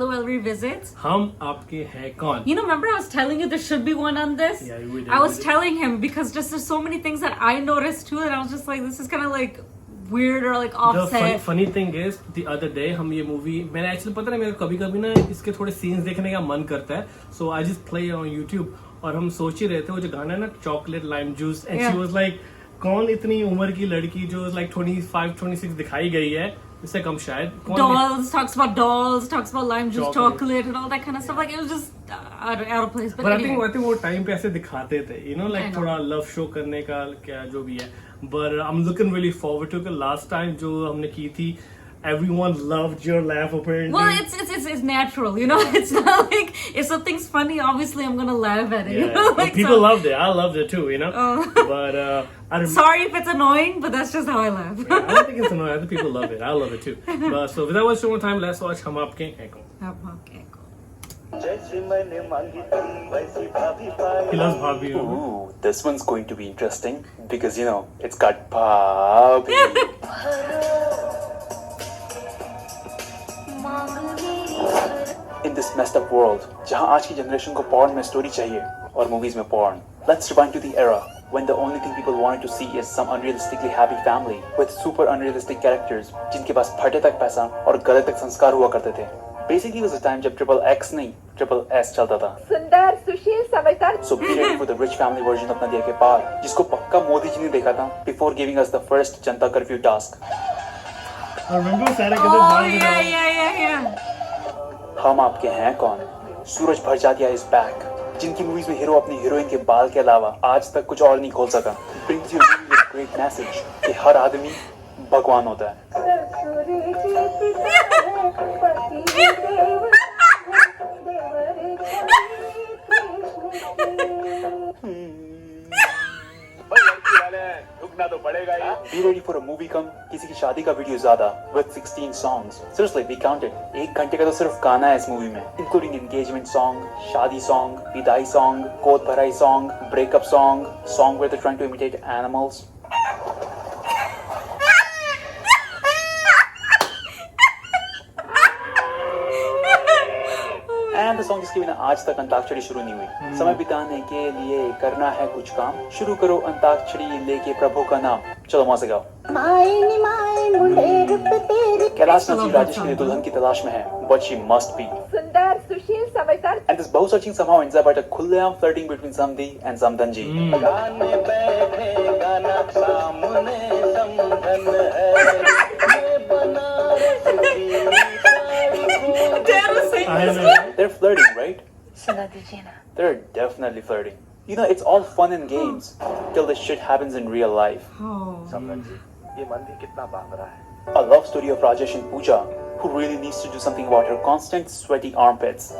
LOL revisits. हम आपके हैं कौन? You know, remember I was telling you there should be one on this? Yeah, we did. I was telling him because just there's so many things that I noticed too, and I was just like, this is kind of like weird or like The offset. funny thing is, the other day हम ये movie मैंने actually पता है मेरे कभी-कभी ना इसके थोड़े सीन्स देखने का मन करता है, so I just play on YouTube और हम सोच ही रहे थे वो जो गाना है ना chocolate lime juice and she was like कौन इतनी उम्र की लड़की जो लाइक 25 26 दिखाई गई है इससे कम शायद Dolls, talks about lime juice, chocolate and all that kind of stuff. Like it was just out of place. But I anyway. think वो टाइम पे ऐसे दिखाते थे, you know, like थोड़ा लव शो करने का क्या जो भी है. But I'm looking really forward to it. Last time जो हमने की थी, everyone loved your laugh apparently. Well, it's natural, you know. It's not like if something's funny, obviously I'm gonna laugh at it. Yeah, You know? Like, people loved it. I loved it too, you know. But I remember. Sorry if it's annoying, but that's just how I laugh. I don't think it's annoying. I think people love it. I love it too. But so without wasting more time, let's watch हम आपके हैं कौन. Okay, cool. He loves Bhabhi. Ooh, this one's going to be interesting because you know it's got Bhabhi. In this messed up world, जहाँ आज की generation को porn में story चाहिए और movies में porn. Let's rewind to the era when the only thing people wanted to see is some unrealistically happy family with super unrealistic characters जिनके पास फटे तक पैसा और गले तक संस्कार हुआ करते थे. Basically, it was a time जब XXX नहीं XXS चलता था. सुंदर, सुशील, समझदार. So be ready for the rich family version of नदिया के पार, जिसको पक्का मोदी जी ने देखा था before giving us the first Janata curfew task. I remember सारे कहते Oh भाग yeah. हम आपके हैं कौन? सूरज भरजातिया is back. जिनकी मूवीज में हीरो अपनी हीरोइन के बाल के अलावा आज तक कुछ और नहीं खोल सका. Brings you a great message कि हर आदमी भगवान होता है. Be ready for a movie कम किसी की शादी का वीडियो ज्यादा with 16 songs. Seriously, we counted. 1 घंटे का तो सिर्फ गाना है इस मूवी में, including engagement song, शादी song, विदाई song, गोद भराई song, breakup song, song where they're trying to imitate animals. And the song जिसके बिना आज तक अंताक्षरी शुरू नहीं हुई. समय बिताने के लिए करना है कुछ काम, शुरू करो अंताक्षरी लेके प्रभु का नाम. चलो वहां से गाओ. कैलाश नाथ जी राजेश के लिए दुल्हन की तलाश में है, but she must be. सुंदर, सुशील, समझदार. And this बहु searching somehow ends up at a खुलेआम flirting between Samdi and Samdan ji. They're flirting, right? They're definitely flirting. You know, it's all fun and games till this shit happens in real life. A love story of Rajesh and Pooja, who really needs to do something about her constant sweaty armpits.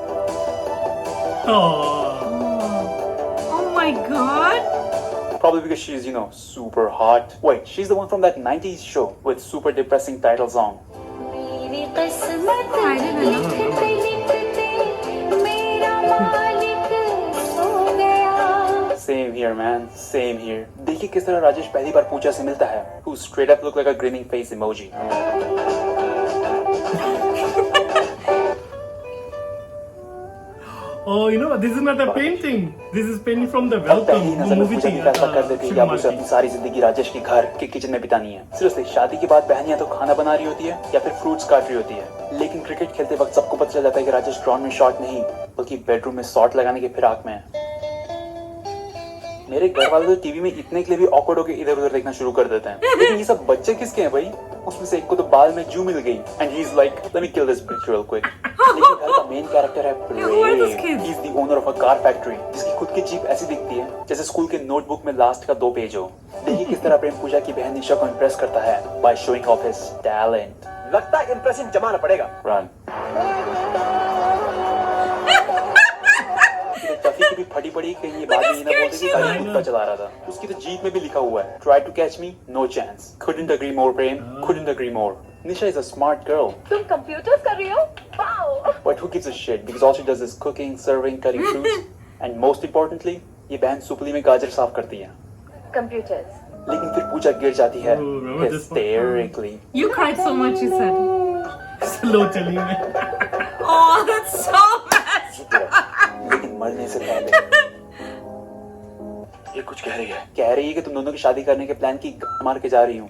Oh my god. Probably because she's, you know, super hot. Wait, she's the one from that 90s show with super depressing title song. I didn't know. Same here, man. Same here. देखिए किस तरह राजेश पहली बार पूजा से मिलता है, who straight up look like a grinning face emoji. Oh, you know, this is not a painting. This is painting from the welcome. पहली नजर में movie पूजा थी, फैसला कर देती है या उसे अपनी सारी जिंदगी राजेश के घर के किचन में बितानी है. Seriously, शादी के बाद बहन या तो खाना बना रही होती है या फिर फ्रूट्स काट रही होती है. लेकिन क्रिकेट खेलते वक्त सबको पता चल जाता है कि राजेश ग्राउंड में शॉट नहीं बल्कि बेडरूम में शॉट लगाने के फिराक में है. मेरे घर वाले तो टीवी में इतने के लिए भी ऑकवर्ड होकर इधर उधर देखना शुरू कर देते हैं. लेकिन ये सब बच्चे किसके हैं भाई? उसमें से एक को तो बाल में जू मिल गई and he's like, let me kill this bitch real quick. लेकिन घर का मेन कैरेक्टर है प्रेम. He's the owner of a car factory जिसकी खुद की जीप ऐसी दिखती है जैसे स्कूल के नोटबुक में लास्ट का 2 पेज हो. देखिए किस तरह प्रेम पूजा की बहन निशा को इम्प्रेस करता है by showing off his talent. लगता है इम्प्रेशन जमाना पड़ेगा. Run. टफी की भी फटी पड़ी कहीं ये बात नहीं ना बोलते कि गाड़ी खुद का चला रहा था. उसकी तो जीत में भी लिखा हुआ है try to catch me no chance. Couldn't agree more Prem. Couldn't agree more. Nisha is a smart girl. तुम कंप्यूटर्स कर रही हो? Wow. But who gives a shit because all she does is cooking, serving, cutting fruits and most importantly ये band सुपली में गाजर साफ करती है. Computers. लेकिन फिर पूजा गिर जाती है remember this part? hysterically. You cried so much, you said. Slow चली में. Oh, Oh, that's so messed लेकिन मरने से पहले ये कुछ कह रही है। कह रही है कि तुम दोनों की शादी करने के प्लान की मार के जा रही हूँ।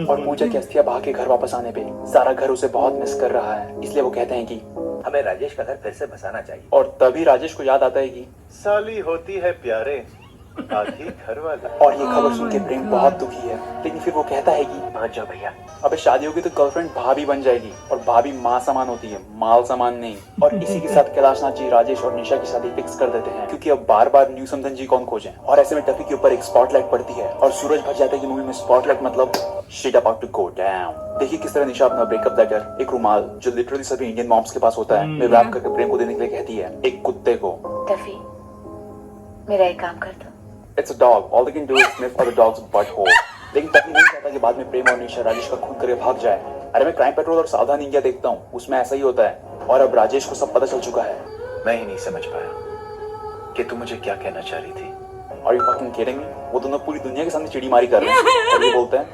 और पूजा की अस्थियां बहा के घर वापस आने पे सारा घर उसे बहुत मिस कर रहा है, इसलिए वो कहते हैं कि हमें राजेश का घर फिर से बसाना चाहिए। और तभी राजेश को याद आता है कि साली होती है प्यारे आधी घर वाला। और ये खबर सुन के प्रेम बहुत दुखी है, लेकिन फिर वो कहता है कि पहुंच जाओ भैया। अबे शादी होगी तो गर्लफ्रेंड भाभी बन जाएगी, और भाभी माँ समान होती है, माल समान नहीं। और इसी के साथ कैलाशनाथ जी राजेश और निशा की शादी फिक्स कर देते हैं, क्योंकि अब बार बार न्यू समधन जी कौन खोजें। और ऐसे में टफी के ऊपर एक स्पॉटलाइट पड़ती है और सूरज भर जाता है कि मूवी में स्पॉटलाइट मतलब shit about to go down. देखिए किस तरह निशा अपना ब्रेकअप लेटर, एक रुमाल जो लिटरली सभी इंडियन मॉम्स के पास होता है, में रैप करके प्रेम को देने के लिए कहती है एक कुत्ते को। टफी, मेरा एक काम कर दो। It's a dog. All they can do is sniff other dog's butthole. लेकिन टफी नहीं चाहता कि बाद में प्रेम और निशा राजेश का खून करके भाग जाए। अरे मैं क्राइम पेट्रोल और सावधान इंडिया देखता हूँ, उसमें ऐसा ही होता है। और अब राजेश को सब पता चल चुका है। मैं ही नहीं समझ पाया कि तू मुझे क्या कहना चाह रही थी। Are you fucking kidding me? वो दोनों पूरी दुनिया के सामने चिड़ी मारी कर रहे हैं और ये बोलते हैं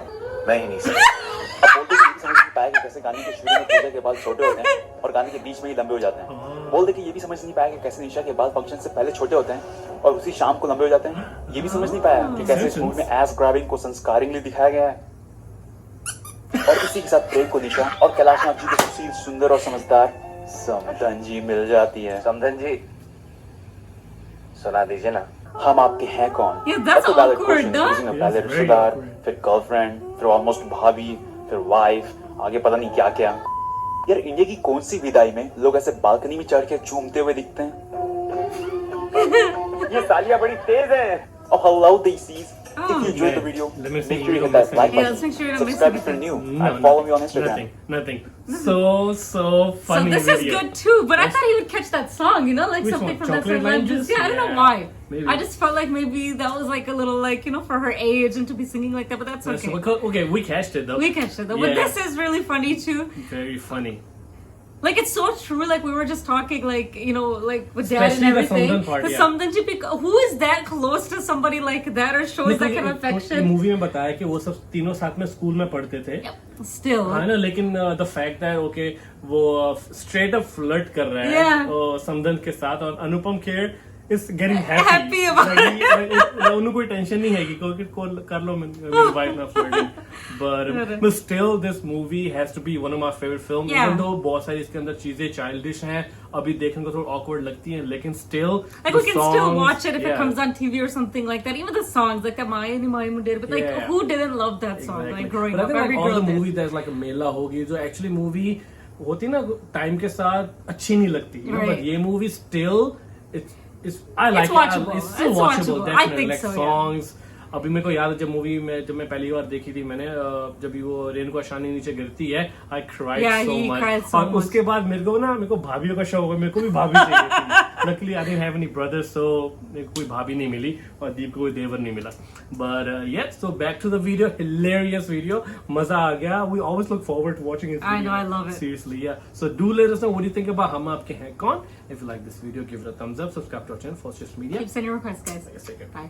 मैं ही नहीं समझ। अब बोलते हैं कि ये समझ नहीं पाया कि कैसे गाने के शुरू में पूजा के बाल छोटे होते हैं और गाने के बीच में ही लंबे हो जाते हैं। बोल दे कि ये भी समझ नहीं पाया कि कैसे निशा के बाल फंक्शन से पहले छोटे होते हैं और उसी शाम को लंबे हो जाते हैं। ये भी समझ नहीं पाया कि कैसे इस मूवी में एस ग्रैबिंग को संस्कारिंगली दिखाया गया है। और इसी के साथ प्रेम को निशा और कैलाशनाथ जी को सुशील, सुंदर और समझदार समधन जी मिल जाती है। समधन जी सुना दीजिए ना। हम आपके हैं कौन? Yeah, that's a valid awkward, question. huh? Using a पहले Yes, very रिश्तेदार, awkward. फिर गर्लफ्रेंड, फिर ऑलमोस्ट भाभी, फिर वाइफ, आगे पता नहीं क्या क्या। यार इंडिया की कौन सी विदाई में लोग ऐसे बालकनी में चढ़ के झूमते हुए दिखते हैं? ये सालियां बड़ी तेज हैं। Oh, hello Daisies. If you enjoyed the video, Let me make see sure you you hit that missing. like Yeah, button, let's make sure you don't miss subscribe if you're anything. new, and follow me on Instagram. Nothing. So funny. So this is video. good too, but I thought he would catch that song, you know, like Which something one? from that Chocolate song. Lime Just, Juice? yeah, I don't know Yeah, why. maybe. I just felt like maybe that was like a little like, you know, for her age and to be singing like that, but that's okay. Okay, we catched it though. We catched it though. But Yeah. this is really funny too. Very funny. Like it's so true. Like we were just talking, like you know, like with dad Especially and the everything. Samdan part, yeah. Samdan ji, who is that close to somebody like that or shows that kind of affection? Movie में बताया कि वो सब तीनों साथ में school में पढ़ते थे। Still. हाँ ना, लेकिन द फैक्ट दैट ओके वो स्ट्रेट अप फ्लर्ट कर रहा है Yeah. समदन के साथ, और Anupam Kher is getting Happy happy about उन्हें कोई टेंशन नहीं है कि कोई कर लो मेरी वाइफ ना flirting, but still this movie has to be one of my favorite films. Yeah. Even though बहुत सारी इसके अंदर चीजें चाइल्डिश हैं, अभी देखने को थोड़ा awkward लगती हैं, लेकिन still Like we can still watch it if it comes on TV or something like that. Even the songs like that Maya Ni Maya Mundir, but like Yeah. who didn't love that song? Exactly. Like growing But I up, think every like all girl the did. movie there's like a मेला होगी जो actually movie होती ना time के साथ अच्छी नहीं लगती, you know, Right. but ये movie still it's I like it. watchable. It's still It's watchable. watchable. I Definitely. think Like so, yeah. songs. अभी मेरे को याद है जब मैं पहली बार देखी थी मैंने, जब भी वो रेणुका शानी नीचे गिरती है, I cried Yeah, so he much. cried so और much. उसके बाद मेरे को भाभीियों का शौक है, मेरे को भी भाभी चाहिए थी। Luckily I didn't have any brothers, so मेरे को कोई भाभी नहीं मिली और दीप को कोई देवर नहीं मिला। But yeah, so back to the video, hilarious video, मजा आ गया। We always look forward to watching this video. I know, I love it. Seriously, yeah. So do let us know what you think about हम आपके हैं कौन. If you like this video, give it a thumbs up, subscribe to our channel for social media. Keep sending requests, guys. Yes, take care. Bye.